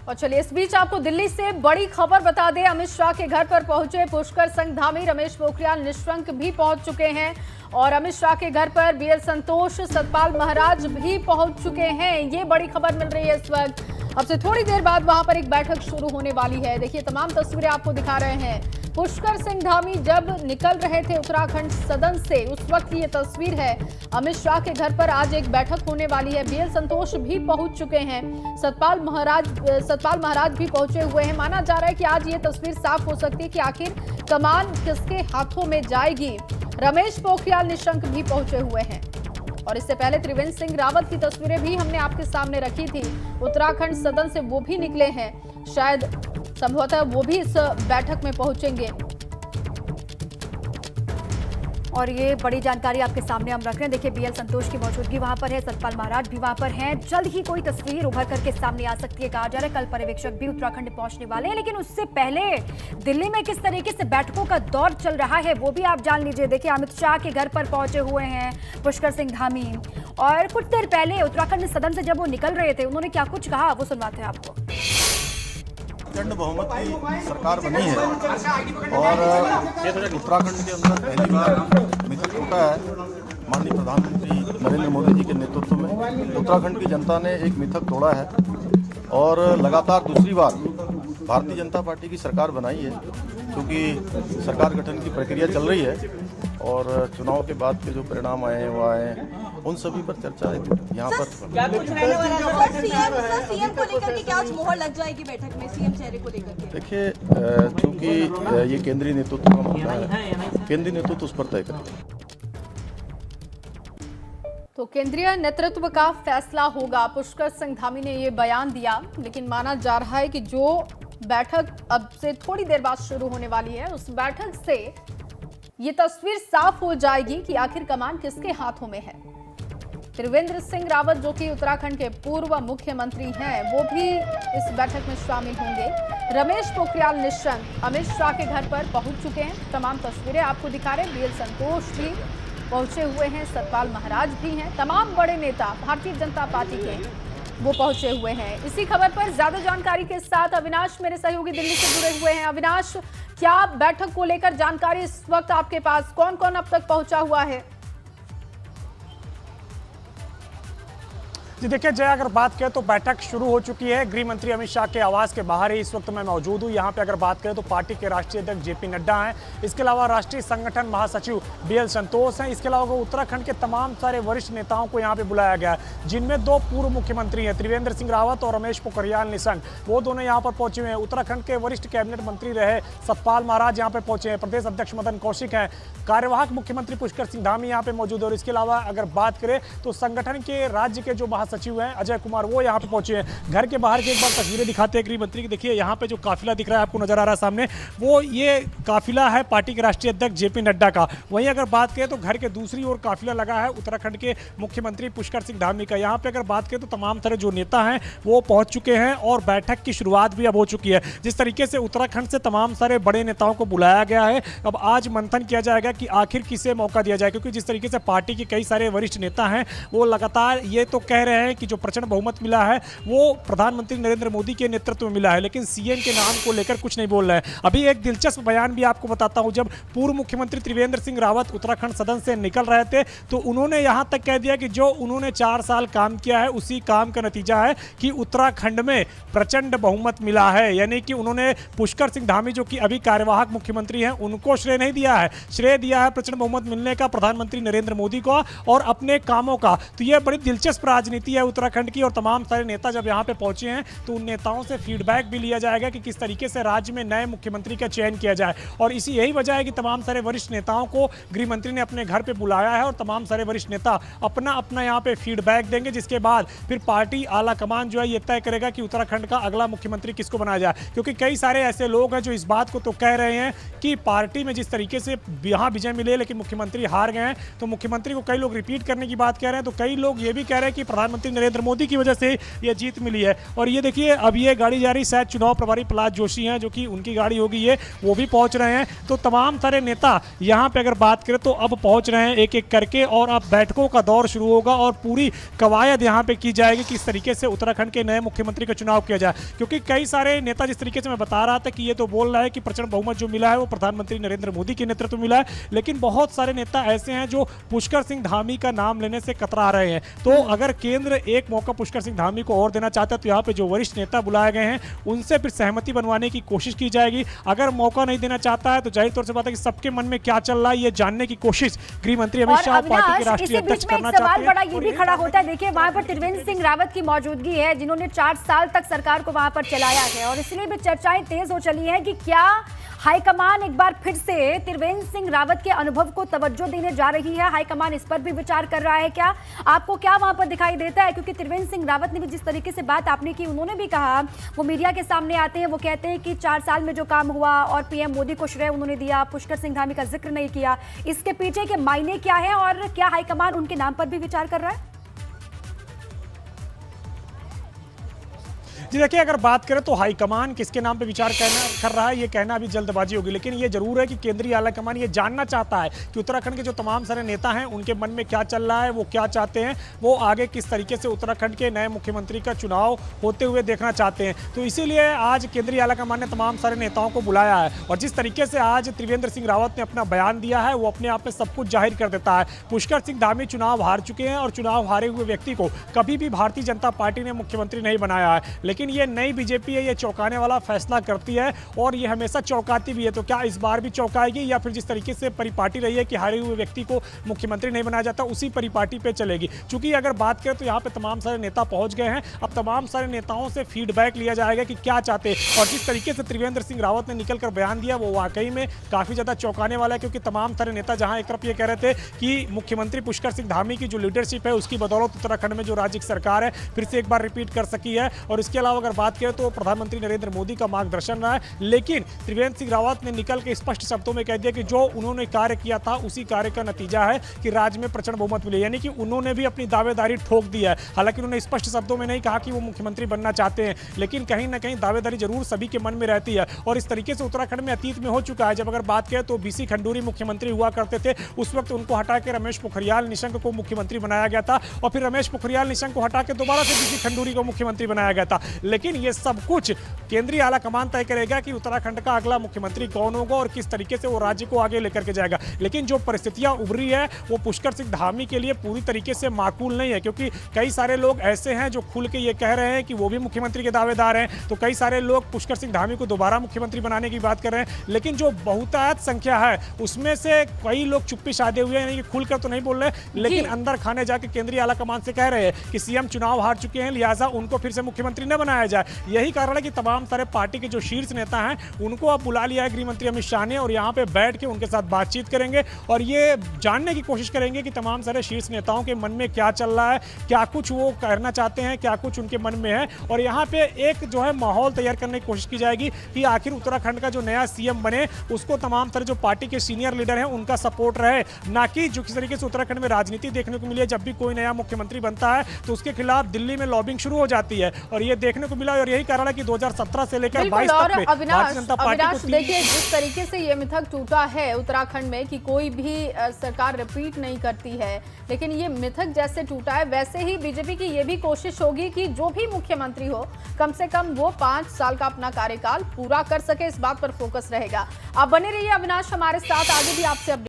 और चलिए इस बीच आपको दिल्ली से बड़ी खबर बता दें। अमित शाह के घर पर पहुंचे पुष्कर संघधामी, रमेश पोखरियाल निशंक भी पहुंच चुके हैं और अमित शाह के घर पर बीएल संतोष, सतपाल महाराज भी पहुंच चुके हैं। ये बड़ी खबर मिल रही है इस वक्त। अब से थोड़ी देर बाद वहां पर एक बैठक शुरू होने वाली है। देखिए तमाम तस्वीरें आपको दिखा रहे हैं। पुष्कर संघधामी जब निकल रहे थे उत्तराखंड सदन से, उस वक्त ये तस्वीर है। अमित शाह के घर पर आज एक बैठक होने वाली है। बीएल संतोष भी पहुंच चुके हैं, सतपाल महाराज भी पहुंचे हुए हैं। माना जा रहा है कि आज ये तस्वीर साफ हो सकती है कि आखिर कमान किसके हाथों में जाएगी। रमेश पोखरियाल निशंक भी पहुंचे हुए हैं और इससे पहले त्रिवेंद्र सिंह रावत की तस्वीरें भी हमने आपके सामने रखी थी। उत्तराखंड सदन से वो भी निकले हैं, शायद संभवतः वो भी इस बैठक में पहुंचेंगे। और ये बड़ी जानकारी आपके सामने हम रख रहे हैं। देखिए बीएल संतोष की मौजूदगी वहां पर है, सतपाल महाराज भी वहां पर हैं। जल्द ही कोई तस्वीर उभर करके सामने आ सकती है। कहा जा रहा है कल पर्यवेक्षक भी उत्तराखंड पहुंचने वाले हैं, लेकिन उससे पहले दिल्ली में किस तरीके से बैठकों का दौर चल रहा है वो भी आप जान लीजिए। देखिए अमित शाह के घर पर पहुंचे हुए हैं पुष्कर संघधामी, और कुछ देर पहले उत्तराखंड सदन से जब वो निकल रहे थे उन्होंने क्या कुछ कहा वो सुनवाते हैं आपको। प्रचंड बहुमत की सरकार बनी है और उत्तराखंड के अंदर पहली बार मिथक टूटा है। माननीय प्रधानमंत्री नरेंद्र मोदी जी के नेतृत्व में उत्तराखंड की जनता ने एक मिथक तोड़ा है और लगातार दूसरी बार भारतीय जनता पार्टी की सरकार बनाई है। क्योंकि सरकार गठन की प्रक्रिया चल रही है और चुनाव के बाद के जो परिणाम आए हैं वो आए हैं, उन सभी पर चर्चा है यहाँ पर। सीएम को लेकर के क्या आज मोहर लग जाएगी बैठक में, सीएम चेहरे को लेकर के? देखिए चूंकि ये केंद्रीय नेतृत्व का मुद्दा है, केंद्रीय नेतृत्व उस पर तय करेगा। तो केंद्रीय नेतृत्व का फैसला होगा। पुष्कर संघधामी ने ये बयान दिया, लेकिन माना जा रहा है कि जो बैठक अब से थोड़ी देर बाद शुरू होने वाली है, उस बैठक से ये तस्वीर साफ हो जाएगी कि आखिर कमान किसके हाथों में है। त्रिवेंद्र सिंह रावत जो कि उत्तराखंड के पूर्व मुख्यमंत्री हैं, वो भी इस बैठक में शामिल होंगे। रमेश पोखरियाल निशंक अमित शाह के घर पर पहुंच चुके हैं। तमाम तस्वीरें आपको दिखा रहे हैं। बीएल संतोष भी पहुंचे हुए हैं, सतपाल महाराज भी हैं। तमाम बड़े नेता भारतीय जनता पार्टी के वो पहुंचे हुए हैं। इसी खबर पर ज्यादा जानकारी के साथ अविनाश मेरे सहयोगी दिल्ली से जुड़े हुए हैं। अविनाश, क्या बैठक को लेकर जानकारी इस वक्त आपके पास, कौन कौन अब तक पहुंचा हुआ है? जी देखिए जय, अगर बात करें तो बैठक शुरू हो चुकी है। गृह मंत्री अमित शाह के आवास के बाहर ही इस वक्त मैं मौजूद हूँ। यहाँ पे अगर बात करें तो पार्टी के राष्ट्रीय अध्यक्ष जेपी नड्डा हैं, इसके अलावा राष्ट्रीय संगठन महासचिव बीएल संतोष हैं, इसके अलावा उत्तराखंड के तमाम सारे वरिष्ठ नेताओं को यहाँ पे बुलाया गया है, जिनमें दो पूर्व मुख्यमंत्री हैं, त्रिवेंद्र सिंह रावत और रमेश पोखरियाल निशंक। वो दोनों यहाँ पर पहुंचे हुए हैं। उत्तराखंड के वरिष्ठ कैबिनेट मंत्री रहे सतपाल महाराज यहाँ पे पहुंचे हैं, प्रदेश अध्यक्ष मदन कौशिक हैं, कार्यवाहक मुख्यमंत्री पुष्कर संघधामी यहाँ पे मौजूद है। और इसके अलावा अगर बात करें तो संगठन के राज्य के जो महासचिव हैं अजय कुमार, वो यहाँ पे पहुंचे हैं। घर के बाहर की एक बार तस्वीरें दिखाते हैं गृह मंत्री की। देखिए यहाँ पे जो काफिला दिख रहा है आपको नजर आ रहा है सामने, वो ये काफिला है पार्टी के राष्ट्रीय अध्यक्ष जेपी नड्डा का। वहीं अगर बात करें तो घर के दूसरी ओर काफिला लगा है उत्तराखंड के मुख्यमंत्री पुष्कर संघधामी का। यहाँ पे अगर बात करें तो तमाम तरह जो नेता हैं वो पहुंच चुके हैं और बैठक की शुरुआत भी अब हो चुकी है। जिस तरीके से उत्तराखंड से तमाम सारे बड़े नेताओं को बुलाया गया है, अब आज मंथन किया जाएगा कि आखिर किसे मौका दिया जाए। क्योंकि जिस तरीके से पार्टी के कई सारे वरिष्ठ नेता हैं वो लगातार ये तो कह रहे हैं कि जो प्रचंड बहुमत मिला है वो प्रधानमंत्री नरेंद्र मोदी के नेतृत्व में मिला है, लेकिन सीएम के नाम को लेकर कुछ नहीं बोल रहे हैं। अभी एक दिलचस्प बयान भी आपको बताता हूं। जब पूर्व मुख्यमंत्री त्रिवेंद्र सिंह रावत उत्तराखंड सदन से निकल रहे थे तो उन्होंने यहां तक कह दिया कि जो उन्होंने 4 साल काम किया है उसी काम का नतीजा है कि उत्तराखंड में प्रचंड बहुमत मिला है। यानी कि उन्होंने पुष्कर संघधामी जो कि अभी कार्यवाहक मुख्यमंत्री हैं उनको श्रेय नहीं दिया है, श्रेय दिया है प्रचंड बहुमत मिलने का प्रधानमंत्री नरेंद्र मोदी को और अपने कामों का। तो यह बड़ी दिलचस्प राजनीति है उत्तराखंड की। और तमाम सारे नेता जब यहाँ पे पहुंचे हैं तो उन नेताओं से फीडबैक भी लिया जाएगा कि किस तरीके से राज्य में नए मुख्यमंत्री का चयन किया जाए। और इसी यही वजह है कि तमाम सारे वरिष्ठ नेताओं को गृह मंत्री ने अपने घर पे बुलाया है और तमाम सारे वरिष्ठ नेता अपना अपना यहाँ पे फीडबैक देंगे, जिसके बाद फिर पार्टी आला कमान जो है ये तय करेगा कि उत्तराखंड का अगला मुख्यमंत्री किसको बनाया जाए। क्योंकि कई सारे ऐसे लोग हैं जो इस बात को तो कह रहे हैं कि पार्टी में जिस तरीके से यहाँ विजय मिले लेकिन मुख्यमंत्री हार गए हैं, तो मुख्यमंत्री को कई लोग रिपीट करने की बात कह रहे हैं। तो कई लोग ये भी कह रहे हैं कि प्रधानमंत्री प्रधानमंत्री नरेंद्र मोदी की वजह से ये जीत मिली है। और ये देखिए अब ये गाड़ी जा रही, शायद चुनाव प्रभारी प्रहलाद जोशी हैं जो कि उनकी गाड़ी होगी, ये वो भी पहुंच रहे हैं। तो तमाम सारे नेता यहाँ पे अगर बात करें तो अब पहुंच रहे हैं एक एक करके, और अब बैठकों का दौर शुरू होगा और पूरी कवायद यहाँ पे की जाएगी किस तरीके से उत्तराखंड के नए मुख्यमंत्री का चुनाव किया जाए। क्योंकि कई सारे नेता, जिस तरीके से मैं बता रहा था कि ये तो बोल रहा है कि प्रचंड बहुमत जो मिला है वो प्रधानमंत्री नरेंद्र मोदी के नेतृत्व मिला है, लेकिन बहुत सारे नेता ऐसे हैं जो पुष्कर सिंह धामी का नाम लेने से कतरा रहे हैं। तो अगर केंद्र एक मौका पुष्कर सिंह धामी को और देना चाहता है तो यहाँ पे जो वरिष्ठ नेता बुलाए गए हैं उनसे फिर सहमति बनवाने की कोशिश की जाएगी। अगर मौका नहीं देना चाहता है तो जाहिर तौर से बात है कि सबके मन में क्या चल रहा है ये जानने की कोशिश गृह मंत्री अमित शाह पार्टी के राष्ट्रीय अध्यक्ष करना चाहते हैं। बड़ा ये भी खड़ा होता है, देखिए वहां पर त्रिवेंद्र सिंह रावत की मौजूदगी है जिन्होंने 4 साल तक सरकार को वहां पर चलाया है, और इसलिए भी चर्चाएं तेज हो चली है कि क्या हाईकमान एक बार फिर से त्रिवेंद्र सिंह रावत के अनुभव को तवज्जो देने जा रही है। हाईकमान इस पर भी विचार कर रहा है क्या? आपको क्या वहां पर दिखाई देता है? क्योंकि त्रिवेंद्र सिंह रावत ने भी जिस तरीके से बात आपने की, उन्होंने भी कहा, वो मीडिया के सामने आते हैं, वो कहते हैं कि 4 साल में जो काम हुआ और पीएम मोदी को श्रेय उन्होंने दिया, पुष्कर सिंह धामी का जिक्र नहीं किया। इसके पीछे के मायने क्या है और क्या हाईकमान उनके नाम पर भी विचार कर रहा है? जी देखिए, अगर बात करें तो हाईकमान किसके नाम पे विचार कर रहा है ये कहना अभी जल्दबाजी होगी, लेकिन ये जरूर है कि केंद्रीय आलाकमान ये जानना चाहता है कि उत्तराखंड के जो तमाम सारे नेता हैं उनके मन में क्या चल रहा है, वो क्या चाहते हैं, वो आगे किस तरीके से उत्तराखंड के नए मुख्यमंत्री का चुनाव होते हुए देखना चाहते हैं। तो इसीलिए आज केंद्रीय आलाकमान ने तमाम सारे नेताओं को बुलाया है, और जिस तरीके से आज त्रिवेंद्र सिंह रावत ने अपना बयान दिया है वो अपने आप में सब कुछ जाहिर कर देता है। पुष्कर सिंह धामी चुनाव हार चुके हैं और चुनाव हारे हुए व्यक्ति को कभी भी भारतीय जनता पार्टी ने मुख्यमंत्री नहीं बनाया है, लेकिन ये नई बीजेपी है, ये चौंकाने वाला फैसला करती है और ये हमेशा चौंकाती भी है। तो क्या इस बार भी चौंकाएगी या फिर जिस तरीके से परिपाटी रही है कि हारे हुए व्यक्ति को मुख्यमंत्री नहीं बनाया जाता उसी परिपाटी पे चलेगी? चूंकि अगर बात करें तो यहाँ पे तमाम सारे नेता पहुंच गए हैं, अब तमाम सारे नेताओं से फीडबैक लिया जाएगा कि क्या चाहते हैं। और जिस तरीके से त्रिवेंद्र सिंह रावत ने निकलकर बयान दिया वो वाकई में काफी ज्यादा चौंकाने वाला है, क्योंकि तमाम सारे नेता जहां एक तरफ ये कह रहे थे कि मुख्यमंत्री पुष्कर सिंह धामी की जो लीडरशिप है उसकी बदौलत उत्तराखंड में जो राज्य की सरकार है फिर से एक बार रिपीट कर सकी है, और इसके अलावा अगर बात करें तो प्रधानमंत्री नरेंद्र मोदी का मार्गदर्शन रहा है। लेकिन त्रिवेंद्र सिंह रावत ने निकल के स्पष्ट शब्दों में कह दिया कि जो उन्होंने कार्य किया था उसी कार्य का नतीजा है कि राज्य में प्रचंड बहुमत मिले, यानी कि उन्होंने भी अपनी दावेदारी ठोक दी है। हालांकि उन्होंने स्पष्ट शब्दों में नहीं कहा कि वो मुख्यमंत्री बनना चाहते हैं, लेकिन कहीं ना कहीं दावेदारी जरूर सभी के मन में रहती है। और इस तरीके से उत्तराखंड में अतीत में हो चुका है। जब अगर बात करें तो बीसी खंडूरी मुख्यमंत्री हुआ करते थे, उस वक्त उनको हटा के रमेश पोखरियाल निशंक को मुख्यमंत्री बनाया गया था, और फिर रमेश पोखरियाल निशंक को हटा के दोबारा से बीसी खंडूरी को मुख्यमंत्री बनाया गया था। लेकिन ये सब कुछ केंद्रीय आलाकमान तय करेगा कि उत्तराखंड का अगला मुख्यमंत्री कौन होगा और किस तरीके से वो राज्य को आगे लेकर के जाएगा। लेकिन जो परिस्थितियां उभरी है वो पुष्कर सिंह धामी के लिए पूरी तरीके से माकूल नहीं है, क्योंकि कई सारे लोग ऐसे हैं जो खुल के ये कह रहे हैं कि वो भी मुख्यमंत्री के दावेदार हैं, तो कई सारे लोग पुष्कर सिंह धामी को दोबारा मुख्यमंत्री बनाने की बात कर रहे हैं। लेकिन जो बहुतायत संख्या है उसमें से कई लोग चुप्पी साधे हुए हैं, खुलकर तो नहीं बोल रहे, लेकिन अंदर खाने जाके केंद्रीय आलाकमान से कह रहे हैं कि सीएम चुनाव हार चुके हैं, लिहाजा उनको फिर से मुख्यमंत्री न बनाया जाए। यही कारण है कि तमाम सारे पार्टी के जो शीर्ष नेता हैं उनको अब बुला लिया है गृह मंत्री अमित शाह ने, और यहाँ पे बैठ के उनके साथ बातचीत करेंगे और ये जानने की कोशिश करेंगे कि तमाम सारे शीर्ष नेताओं के मन में क्या चल रहा है, क्या कुछ वो करना चाहते हैं, क्या कुछ उनके मन में है। और यहाँ पे एक जो है माहौल तैयार करने की कोशिश की जाएगी कि आखिर उत्तराखंड का जो नया सीएम बने उसको तमाम सारे जो पार्टी के सीनियर लीडर हैं उनका सपोर्ट रहे, ना कि जो किस तरीके से उत्तराखंड में राजनीति देखने को मिली है। जब भी कोई नया मुख्यमंत्री बनता है तो उसके खिलाफ दिल्ली में लॉबिंग शुरू हो जाती है, और ये देखने को मिला। और यही कारण है कि 2017 से लेकर 22 तक में भारतीय जनता पार्टी को देखिए जिस तरीके से ये मिथक टूटा है उत्तराखंड में कि कोई भी सरकार रिपीट नहीं करती है, लेकिन ये मिथक जैसे टूटा है वैसे ही बीजेपी की ये भी कोशिश होगी कि जो भी मुख्यमंत्री हो कम से कम वो 5 साल का अपना कार्यकाल पूरा कर सके, इस बात पर फोकस रहेगा। आप बने रहिए अविनाश हमारे साथ, आगे भी आपसे